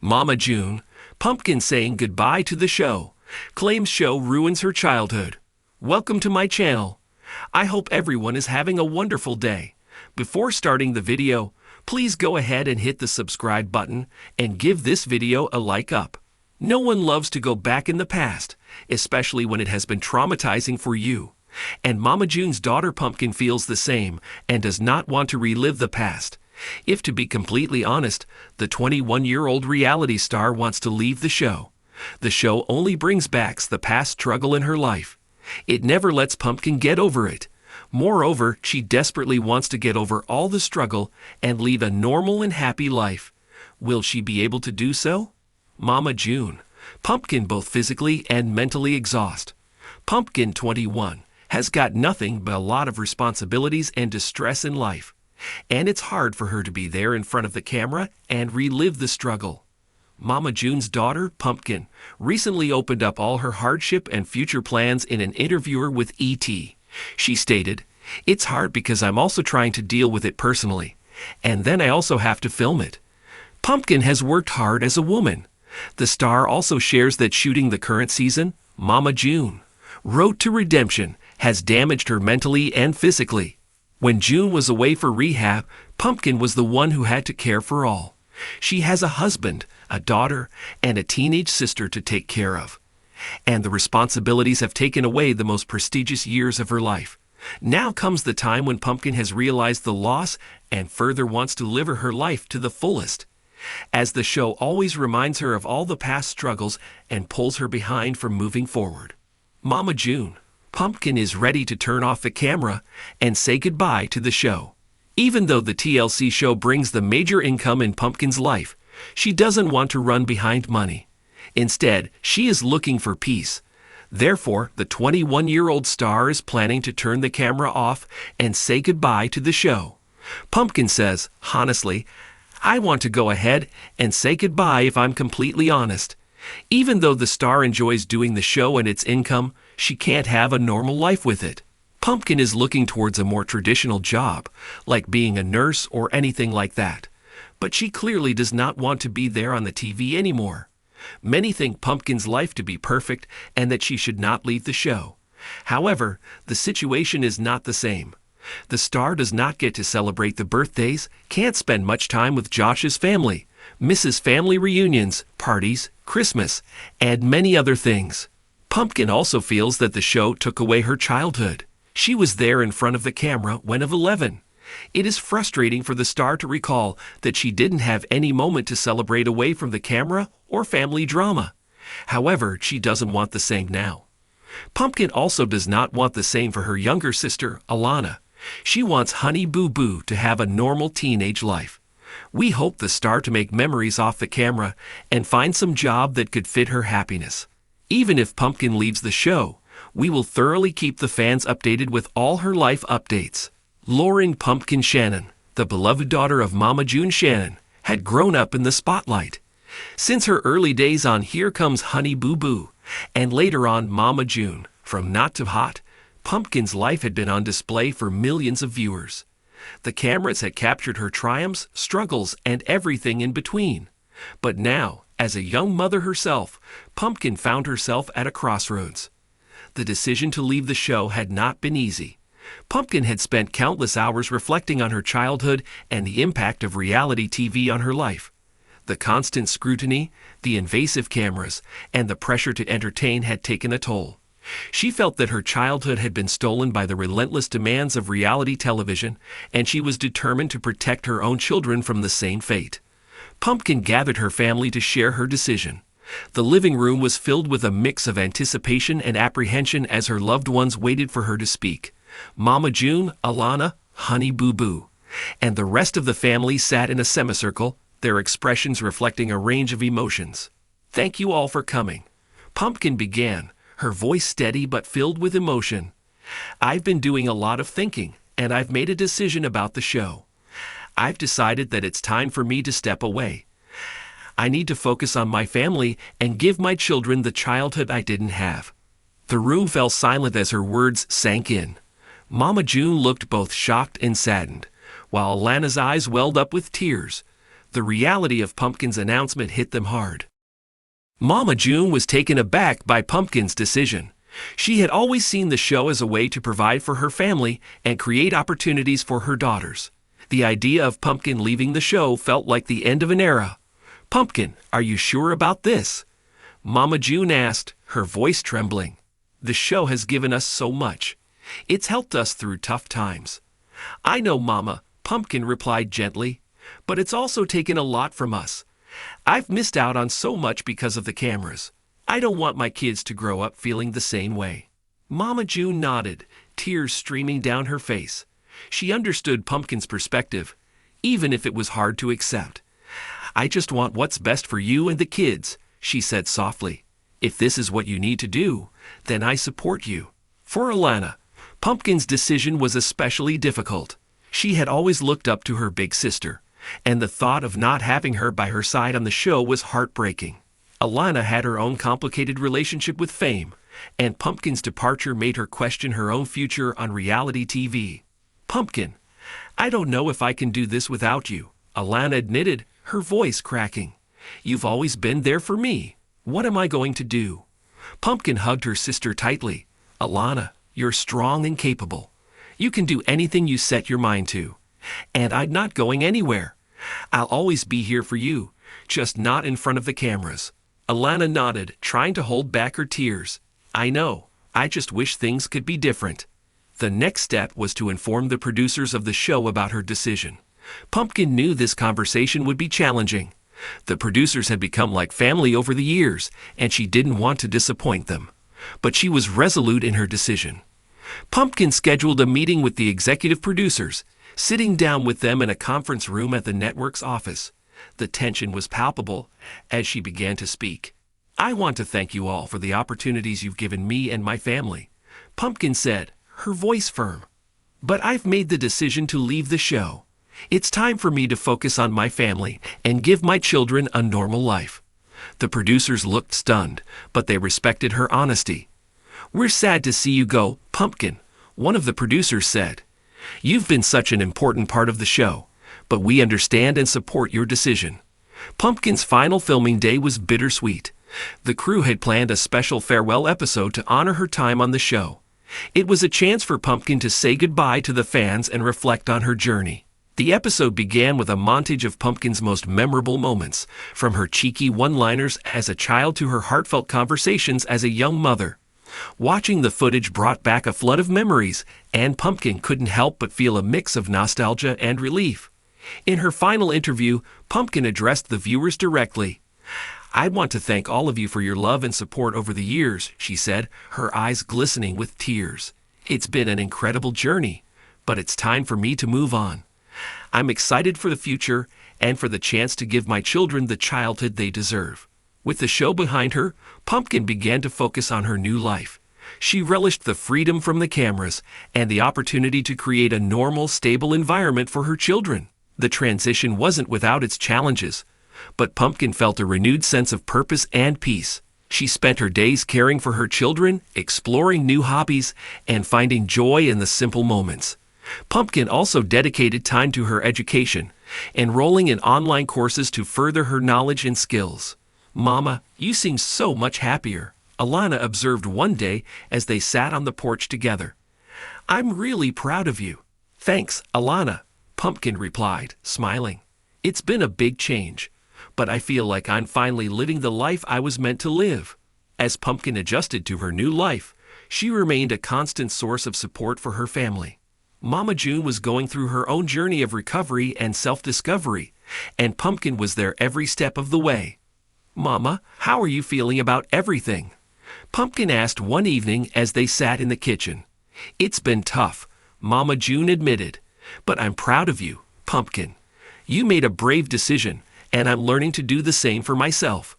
Mama June, Pumpkin saying goodbye to the show, claims show ruins her childhood. Welcome to my channel. I hope everyone is having a wonderful day. Before starting the video, please go ahead and hit the subscribe button and give this video a like up. No one loves to go back in the past, especially when it has been traumatizing for you. And Mama June's daughter Pumpkin feels the same and does not want to relive the past. If to be completely honest, the 21-year-old reality star wants to leave the show. The show only brings back the past struggle in her life. It never lets Pumpkin get over it. Moreover, she desperately wants to get over all the struggle and lead a normal and happy life. Will she be able to do so? Mama June, Pumpkin both physically and mentally exhaust. Pumpkin, 21, has got nothing but a lot of responsibilities and distress in life. And it's hard for her to be there in front of the camera and relive the struggle. Mama June's daughter, Pumpkin, recently opened up all her hardship and future plans in an interview with E.T. She stated, "It's hard because I'm also trying to deal with it personally, and then I also have to film it." Pumpkin has worked hard as a woman. The star also shares that shooting the current season, Mama June, Road to Redemption, has damaged her mentally and physically. When June was away for rehab, Pumpkin was the one who had to care for all. She has a husband, a daughter, and a teenage sister to take care of. And the responsibilities have taken away the most prestigious years of her life. Now comes the time when Pumpkin has realized the loss and further wants to live her life to the fullest. As the show always reminds her of all the past struggles and pulls her behind from moving forward. Mama June, Pumpkin is ready to turn off the camera and say goodbye to the show. Even though the TLC show brings the major income in Pumpkin's life, she doesn't want to run behind money. Instead, she is looking for peace. Therefore, the 21-year-old star is planning to turn the camera off and say goodbye to the show. Pumpkin says, "Honestly, I want to go ahead and say goodbye if I'm completely honest. Even though the star enjoys doing the show and its income, she can't have a normal life with it." Pumpkin is looking towards a more traditional job, like being a nurse or anything like that. But she clearly does not want to be there on the TV anymore. Many think Pumpkin's life to be perfect and that she should not leave the show. However, the situation is not the same. The star does not get to celebrate the birthdays, can't spend much time with Josh's family, misses family reunions, parties, Christmas, and many other things. Pumpkin also feels that the show took away her childhood. She was there in front of the camera when of 11. It is frustrating for the star to recall that she didn't have any moment to celebrate away from the camera or family drama. However, she doesn't want the same now. Pumpkin also does not want the same for her younger sister, Alana. She wants Honey Boo Boo to have a normal teenage life. We hope the star to make memories off the camera and find some job that could fit her happiness. Even if Pumpkin leaves the show, we will thoroughly keep the fans updated with all her life updates. Lauren Pumpkin Shannon, the beloved daughter of Mama June Shannon, had grown up in the spotlight. Since her early days on Here Comes Honey Boo Boo, and later on Mama June, From Not to Hot, Pumpkin's life had been on display for millions of viewers. The cameras had captured her triumphs, struggles, and everything in between. But now, as a young mother herself, Pumpkin found herself at a crossroads. The decision to leave the show had not been easy. Pumpkin had spent countless hours reflecting on her childhood and the impact of reality TV on her life. The constant scrutiny, the invasive cameras, and the pressure to entertain had taken a toll. She felt that her childhood had been stolen by the relentless demands of reality television, and she was determined to protect her own children from the same fate. Pumpkin gathered her family to share her decision. The living room was filled with a mix of anticipation and apprehension as her loved ones waited for her to speak. Mama June, Alana, Honey Boo Boo, and the rest of the family sat in a semicircle, their expressions reflecting a range of emotions. "Thank you all for coming," Pumpkin began, her voice steady but filled with emotion. "I've been doing a lot of thinking, and I've made a decision about the show. I've decided that it's time for me to step away. I need to focus on my family and give my children the childhood I didn't have." The room fell silent as her words sank in. Mama June looked both shocked and saddened, while Alana's eyes welled up with tears. The reality of Pumpkin's announcement hit them hard. Mama June was taken aback by Pumpkin's decision. She had always seen the show as a way to provide for her family and create opportunities for her daughters. The idea of Pumpkin leaving the show felt like the end of an era. "Pumpkin, are you sure about this?" Mama June asked, her voice trembling. "The show has given us so much. It's helped us through tough times." "I know, Mama," Pumpkin replied gently, "but it's also taken a lot from us. I've missed out on so much because of the cameras. I don't want my kids to grow up feeling the same way." Mama June nodded, tears streaming down her face. She understood Pumpkin's perspective, even if it was hard to accept. "I just want what's best for you and the kids," she said softly. "If this is what you need to do, then I support you." For Alana, Pumpkin's decision was especially difficult. She had always looked up to her big sister, and the thought of not having her by her side on the show was heartbreaking. Alana had her own complicated relationship with fame, and Pumpkin's departure made her question her own future on reality TV. "Pumpkin, I don't know if I can do this without you," Alana admitted, her voice cracking. "You've always been there for me. What am I going to do?" Pumpkin hugged her sister tightly. "Alana, you're strong and capable. You can do anything you set your mind to. And I'm not going anywhere. I'll always be here for you, just not in front of the cameras." Alana nodded, trying to hold back her tears. "I know. I just wish things could be different." The next step was to inform the producers of the show about her decision. Pumpkin knew this conversation would be challenging. The producers had become like family over the years, and she didn't want to disappoint them. But she was resolute in her decision. Pumpkin scheduled a meeting with the executive producers, sitting down with them in a conference room at the network's office. The tension was palpable as she began to speak. "I want to thank you all for the opportunities you've given me and my family," Pumpkin said, her voice firm. "But I've made the decision to leave the show. It's time for me to focus on my family and give my children a normal life." The producers looked stunned, but they respected her honesty. "We're sad to see you go, Pumpkin," one of the producers said. "You've been such an important part of the show, but we understand and support your decision." Pumpkin's final filming day was bittersweet. The crew had planned a special farewell episode to honor her time on the show. It was a chance for Pumpkin to say goodbye to the fans and reflect on her journey. The episode began with a montage of Pumpkin's most memorable moments, from her cheeky one-liners as a child to her heartfelt conversations as a young mother. Watching the footage brought back a flood of memories, and Pumpkin couldn't help but feel a mix of nostalgia and relief. In her final interview, Pumpkin addressed the viewers directly. "I want to thank all of you for your love and support over the years," she said, her eyes glistening with tears. "It's been an incredible journey, but it's time for me to move on. I'm excited for the future and for the chance to give my children the childhood they deserve." With the show behind her, Pumpkin began to focus on her new life. She relished the freedom from the cameras and the opportunity to create a normal, stable environment for her children. The transition wasn't without its challenges, but Pumpkin felt a renewed sense of purpose and peace. She spent her days caring for her children, exploring new hobbies, and finding joy in the simple moments. Pumpkin also dedicated time to her education, enrolling in online courses to further her knowledge and skills. "Mama, you seem so much happier," Alana observed one day as they sat on the porch together. "I'm really proud of you." "Thanks, Alana," Pumpkin replied, smiling. "It's been a big change, but I feel like I'm finally living the life I was meant to live." As Pumpkin adjusted to her new life, she remained a constant source of support for her family. Mama June was going through her own journey of recovery and self-discovery, and Pumpkin was there every step of the way. "Mama, how are you feeling about everything?" Pumpkin asked one evening as they sat in the kitchen. "It's been tough," Mama June admitted, "but I'm proud of you, Pumpkin. You made a brave decision, and I'm learning to do the same for myself."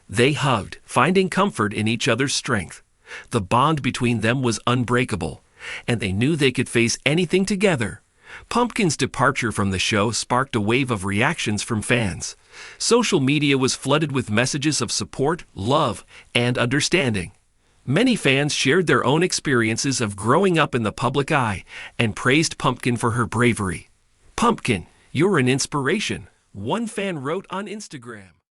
They hugged, finding comfort in each other's strength. The bond between them was unbreakable, and they knew they could face anything together. Pumpkin's departure from the show sparked a wave of reactions from fans. Social media was flooded with messages of support, love, and understanding. Many fans shared their own experiences of growing up in the public eye and praised Pumpkin for her bravery. "Pumpkin, you're an inspiration," One fan wrote on Instagram,